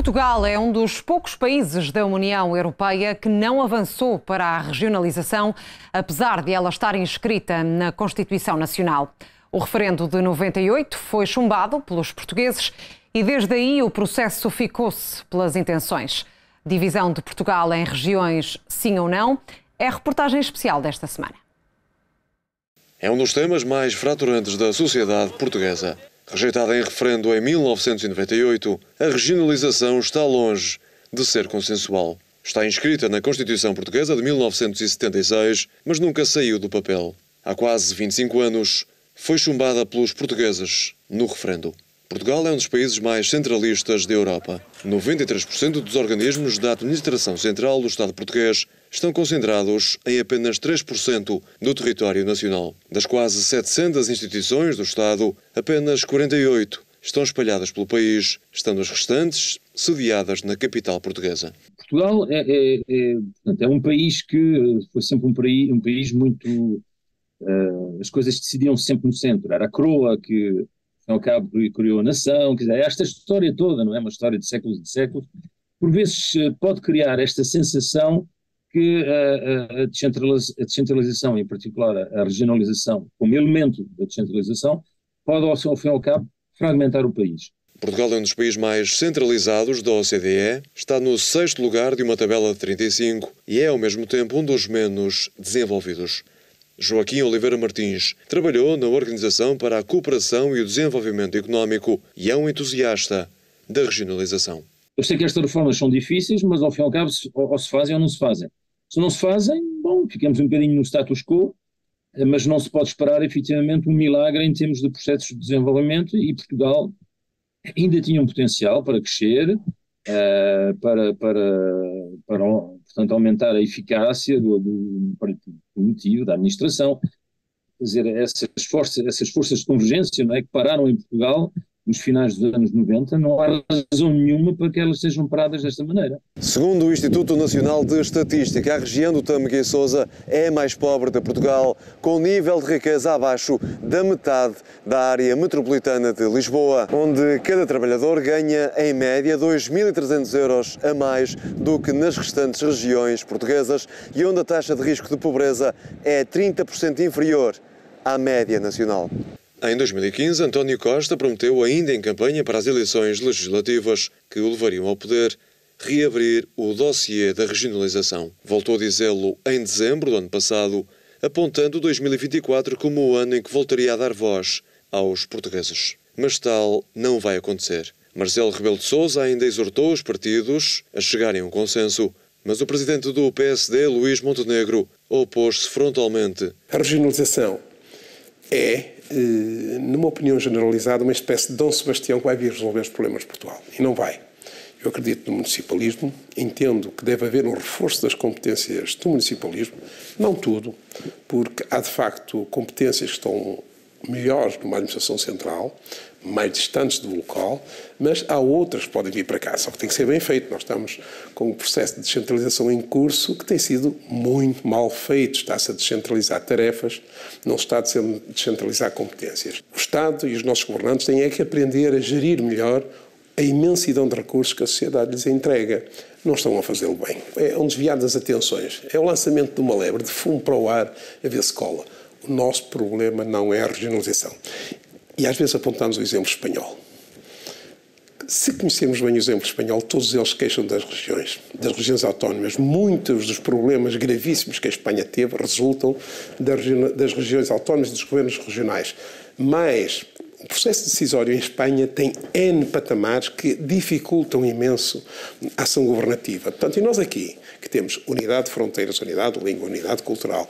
Portugal é um dos poucos países da União Europeia que não avançou para a regionalização, apesar de ela estar inscrita na Constituição Nacional. O referendo de 98 foi chumbado pelos portugueses e desde aí o processo ficou-se pelas intenções. Divisão de Portugal em regiões, sim ou não, é a reportagem especial desta semana. É um dos temas mais fraturantes da sociedade portuguesa. Rejeitada em referendo em 1998, a regionalização está longe de ser consensual. Está inscrita na Constituição Portuguesa de 1976, mas nunca saiu do papel. Há quase 25 anos, foi chumbada pelos portugueses no referendo. Portugal é um dos países mais centralistas da Europa. 93% dos organismos da administração central do Estado português estão concentrados em apenas 3% do território nacional. Das quase 700 instituições do Estado, apenas 48 estão espalhadas pelo país, estando as restantes sediadas na capital portuguesa. Portugal é um país que foi sempre um país muito... as coisas decidiam sempre no centro. Era a coroa que, ao cabo, criou a nação. Quer dizer, esta história toda, não é uma história de séculos e de séculos, por vezes pode criar esta sensação que a descentralização, em particular a regionalização, como elemento da descentralização, pode, ao fim e ao cabo, fragmentar o país. Portugal é um dos países mais centralizados da OCDE, está no 6º lugar de uma tabela de 35 e é, ao mesmo tempo, um dos menos desenvolvidos. Joaquim Oliveira Martins trabalhou na Organização para a Cooperação e o Desenvolvimento Económico e é um entusiasta da regionalização. Eu sei que estas reformas são difíceis, mas ao fim e ao cabo ou se fazem ou não se fazem. Se não se fazem, bom, ficamos um bocadinho no status quo, mas não se pode esperar efetivamente um milagre em termos de processos de desenvolvimento e Portugal ainda tinha um potencial para crescer, portanto, aumentar a eficácia do motivo da administração. Quer dizer, essas forças de convergência, não é, que pararam em Portugal nos finais dos anos 90, não há razão nenhuma para que elas sejam paradas desta maneira. Segundo o Instituto Nacional de Estatística, a região do Tâmega e Sousa é a mais pobre de Portugal, com nível de riqueza abaixo da metade da área metropolitana de Lisboa, onde cada trabalhador ganha, em média, 2.300 euros a mais do que nas restantes regiões portuguesas e onde a taxa de risco de pobreza é 30% inferior à média nacional. Em 2015, António Costa prometeu, ainda em campanha para as eleições legislativas que o levariam ao poder, reabrir o dossiê da regionalização. Voltou a dizê-lo em dezembro do ano passado, apontando 2024 como o ano em que voltaria a dar voz aos portugueses. Mas tal não vai acontecer. Marcelo Rebelo de Sousa ainda exortou os partidos a chegarem a um consenso, mas o presidente do PSD, Luís Montenegro, opôs-se frontalmente. A regionalização é, numa opinião generalizada, uma espécie de Dom Sebastião que vai vir resolver os problemas de Portugal. E não vai. Eu acredito no municipalismo, entendo que deve haver um reforço das competências do municipalismo, não tudo, porque há de facto competências que estão melhores numa administração central, mais distantes do local, mas há outras que podem vir para cá, só que tem que ser bem feito. Nós estamos com um processo de descentralização em curso que tem sido muito mal feito. Está-se a descentralizar tarefas, não se está a descentralizar competências. O Estado e os nossos governantes têm é que aprender a gerir melhor a imensidão de recursos que a sociedade lhes entrega. Não estão a fazê-lo bem. É um desviar das atenções. É o lançamento de uma lebre de fumo para o ar a ver se cola. O nosso problema não é a regionalização. E às vezes apontamos o exemplo espanhol. Se conhecermos bem o exemplo espanhol, todos eles queixam das regiões autónomas. Muitos dos problemas gravíssimos que a Espanha teve resultam das regiões autónomas e dos governos regionais. Mas o processo decisório em Espanha tem N patamares que dificultam imenso a ação governativa. Portanto, e nós aqui, que temos unidade de fronteiras, unidade de língua, unidade cultural,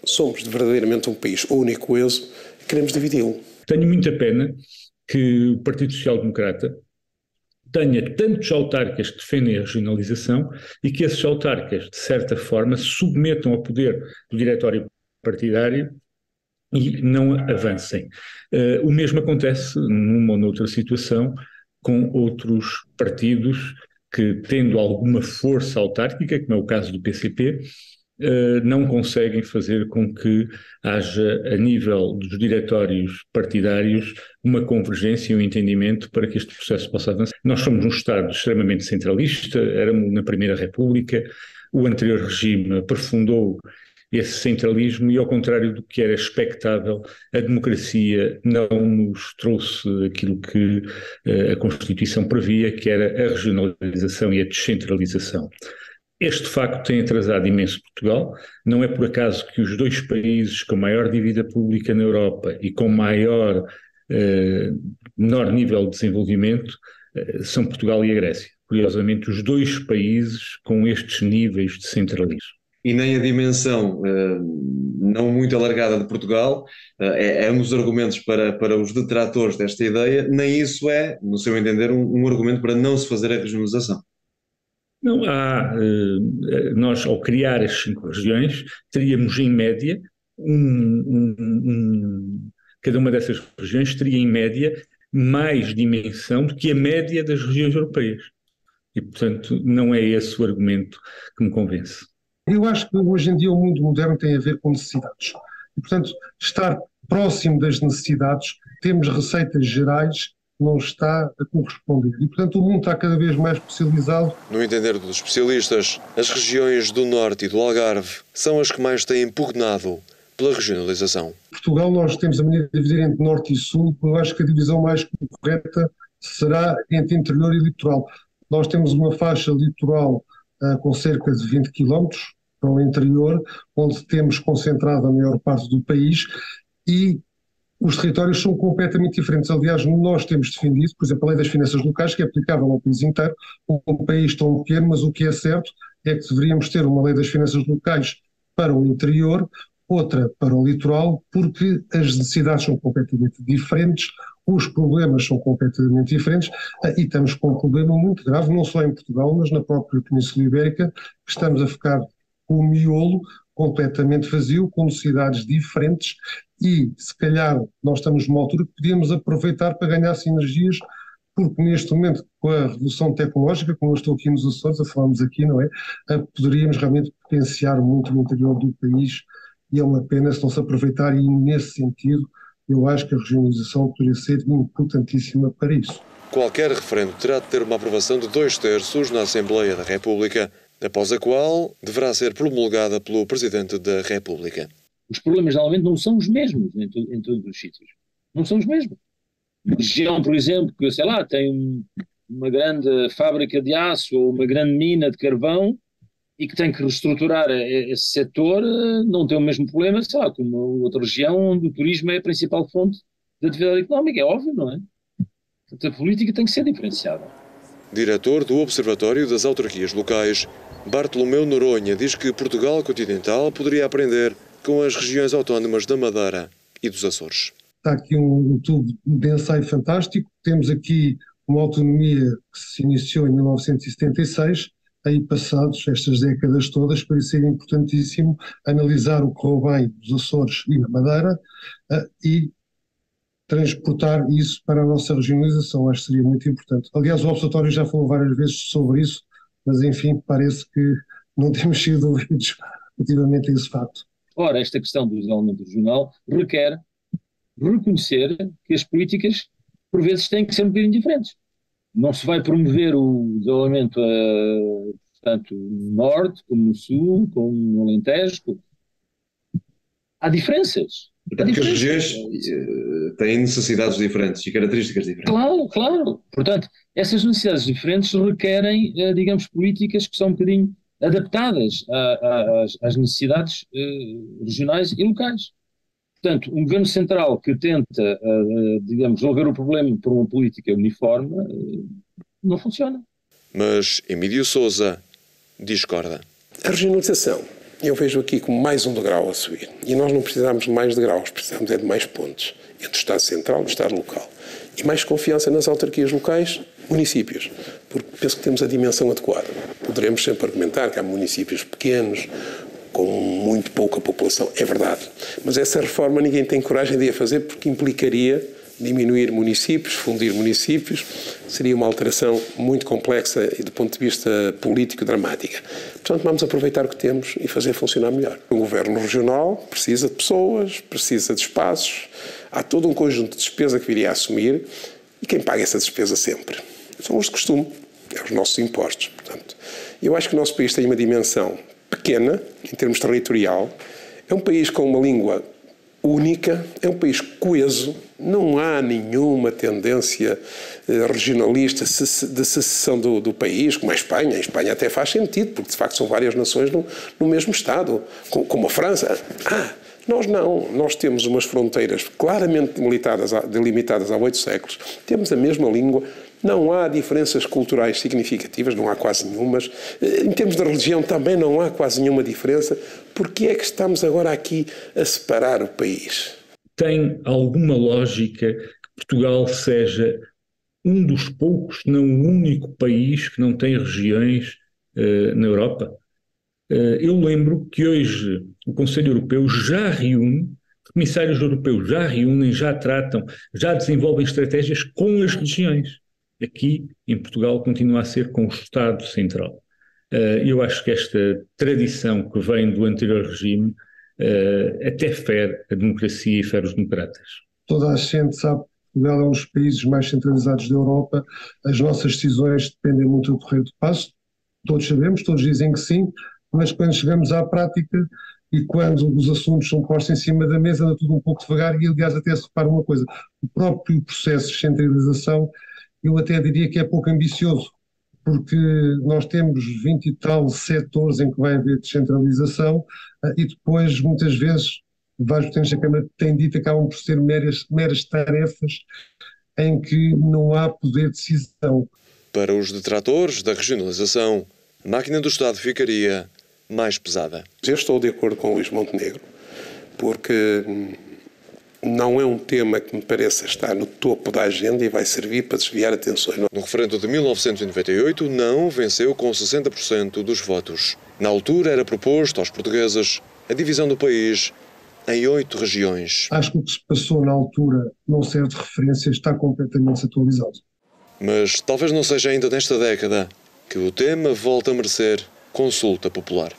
somos verdadeiramente um país único, coeso, queremos dividi-lo. Tenho muita pena que o Partido Social Democrata tenha tantos autarcas que defendem a regionalização e que esses autarcas, de certa forma, se submetam ao poder do diretório partidário e não avancem. O mesmo acontece numa ou noutra situação com outros partidos que, tendo alguma força autárquica, como é o caso do PCP, não conseguem fazer com que haja, a nível dos diretórios partidários, uma convergência e um entendimento para que este processo possa avançar. Nós somos um Estado extremamente centralista, éramos na Primeira República, o anterior regime aprofundou esse centralismo e, ao contrário do que era expectável, a democracia não nos trouxe aquilo que a Constituição previa, que era a regionalização e a descentralização. Este facto tem atrasado imenso Portugal. Não é por acaso que os dois países com maior dívida pública na Europa e com menor nível de desenvolvimento são Portugal e a Grécia. Curiosamente, os dois países com estes níveis de centralismo. E nem a dimensão não muito alargada de Portugal é um dos argumentos para os detratores desta ideia, nem isso é, no seu entender, um argumento para não se fazer a regionalização. Não há, nós ao criar as 5 regiões, teríamos em média, cada uma dessas regiões teria em média mais dimensão do que a média das regiões europeias. E, portanto, não é esse o argumento que me convence. Eu acho que hoje em dia o mundo moderno tem a ver com necessidades. E, portanto, estar próximo das necessidades, temos receitas gerais, não está a corresponder. E, portanto, o mundo está cada vez mais especializado. No entender dos especialistas, as regiões do Norte e do Algarve são as que mais têm pugnado pela regionalização. Em Portugal nós temos a maneira de dividir entre Norte e Sul, eu acho que a divisão mais correta será entre interior e litoral. Nós temos uma faixa litoral com cerca de 20 km para o interior, onde temos concentrado a maior parte do país e os territórios são completamente diferentes. Aliás, nós temos defendido, por exemplo, a Lei das Finanças Locais, que é aplicável ao país inteiro, um país tão pequeno, mas o que é certo é que deveríamos ter uma Lei das Finanças Locais para o interior, outra para o litoral, porque as necessidades são completamente diferentes, os problemas são completamente diferentes e estamos com um problema muito grave, não só em Portugal, mas na própria Península Ibérica, que estamos a ficar com o miolo completamente vazio, com necessidades diferentes e, se calhar, nós estamos numa altura que podíamos aproveitar para ganhar sinergias, porque neste momento, com a revolução tecnológica, como eu estou aqui nos Açores, a falarmos aqui, não é? Poderíamos realmente potenciar muito o interior do país e é uma pena se não se aproveitar e, nesse sentido, eu acho que a regionalização poderia ser importantíssima para isso. Qualquer referendo terá de ter uma aprovação de 2/3 na Assembleia da República, após a qual deverá ser promulgada pelo Presidente da República. Os problemas normalmente não são os mesmos em todos os sítios. Não são os mesmos. Uma região, por exemplo, que, sei lá, tem uma grande fábrica de aço ou uma grande mina de carvão e que tem que reestruturar esse setor, não tem o mesmo problema, sei lá, como outra região onde o turismo é a principal fonte de atividade económica. É óbvio, não é? Portanto, a política tem que ser diferenciada. Diretor do Observatório das Autarquias Locais, Bartolomeu Noronha diz que Portugal continental poderia aprender com as regiões autónomas da Madeira e dos Açores. Está aqui um tubo de ensaio fantástico. Temos aqui uma autonomia que se iniciou em 1976, aí passados estas décadas todas, por isso seria importantíssimo analisar o que correu bem dos Açores e na Madeira e transportar isso para a nossa regionalização. Acho que seria muito importante. Aliás, o Observatório já falou várias vezes sobre isso, mas enfim, parece que não temos sido ouvidos relativamente a esse facto. Ora, esta questão do desenvolvimento regional requer reconhecer que as políticas, por vezes, têm que ser um bocadinho diferentes. Não se vai promover o desenvolvimento, tanto no Norte, como no Sul, como no Alentejo. Há diferenças. Porque as regiões têm necessidades diferentes e características diferentes. Claro. Portanto, essas necessidades diferentes requerem, digamos, políticas que são um bocadinho adaptadas às necessidades regionais e locais. Portanto, um governo central que tenta, digamos, resolver o problema por uma política uniforme, não funciona. Mas Emílio Sousa discorda. A regionalização eu vejo aqui como mais um degrau a subir. E nós não precisamos de mais degraus, precisamos de mais pontes entre o Estado Central e o Estado Local. E mais confiança nas autarquias locais, municípios, porque penso que temos a dimensão adequada. Poderemos sempre argumentar que há municípios pequenos, com muito pouca população, é verdade. Mas essa reforma ninguém tem coragem de a fazer porque implicaria diminuir municípios, fundir municípios, seria uma alteração muito complexa e do ponto de vista político dramática. Portanto, vamos aproveitar o que temos e fazer funcionar melhor. O governo regional precisa de pessoas, precisa de espaços, há todo um conjunto de despesa que viria a assumir e quem paga essa despesa sempre são os de costume, é os nossos impostos. Portanto, eu acho que o nosso país tem uma dimensão pequena, em termos territorial, é um país com uma língua única, é um país coeso, não há nenhuma tendência regionalista de secessão do país, como a Espanha. A Espanha até faz sentido, porque de facto são várias nações no mesmo Estado, como a França. Nós não, nós temos umas fronteiras claramente delimitadas há 8 séculos, temos a mesma língua, não há diferenças culturais significativas, não há quase nenhumas. Em termos de religião também não há quase nenhuma diferença. Por que é que estamos agora aqui a separar o país? Tem alguma lógica que Portugal seja um dos poucos, se não o único país que não tem regiões na Europa? Eu lembro que hoje o Conselho Europeu já reúne, comissários europeus já reúnem, já tratam, já desenvolvem estratégias com as regiões. Aqui, em Portugal, continua a ser com o Estado Central. Eu acho que esta tradição que vem do anterior regime até fere a democracia e fere os democratas. Toda a gente sabe que Portugal é um dos países mais centralizados da Europa, as nossas decisões dependem muito do correio de passo, todos sabemos, todos dizem que sim, mas quando chegamos à prática e quando os assuntos são postos em cima da mesa, anda tudo um pouco devagar e, aliás, até se repara uma coisa, o próprio processo de centralização, eu até diria que é pouco ambicioso, porque nós temos 20 e tal setores em que vai haver descentralização e depois, muitas vezes, vários presidentes da Câmara têm dito, acabam por ser meras tarefas em que não há poder de decisão. Para os detratores da regionalização, a máquina do Estado ficaria mais pesada. Eu estou de acordo com o Luís Montenegro, porque não é um tema que me pareça estar no topo da agenda e vai servir para desviar atenções. No referendo de 1998, não venceu com 60% dos votos. Na altura era proposto aos portugueses a divisão do país em 8 regiões. Acho que o que se passou na altura não serve de referência, está completamente desatualizado. Mas talvez não seja ainda nesta década que o tema volta a merecer consulta popular.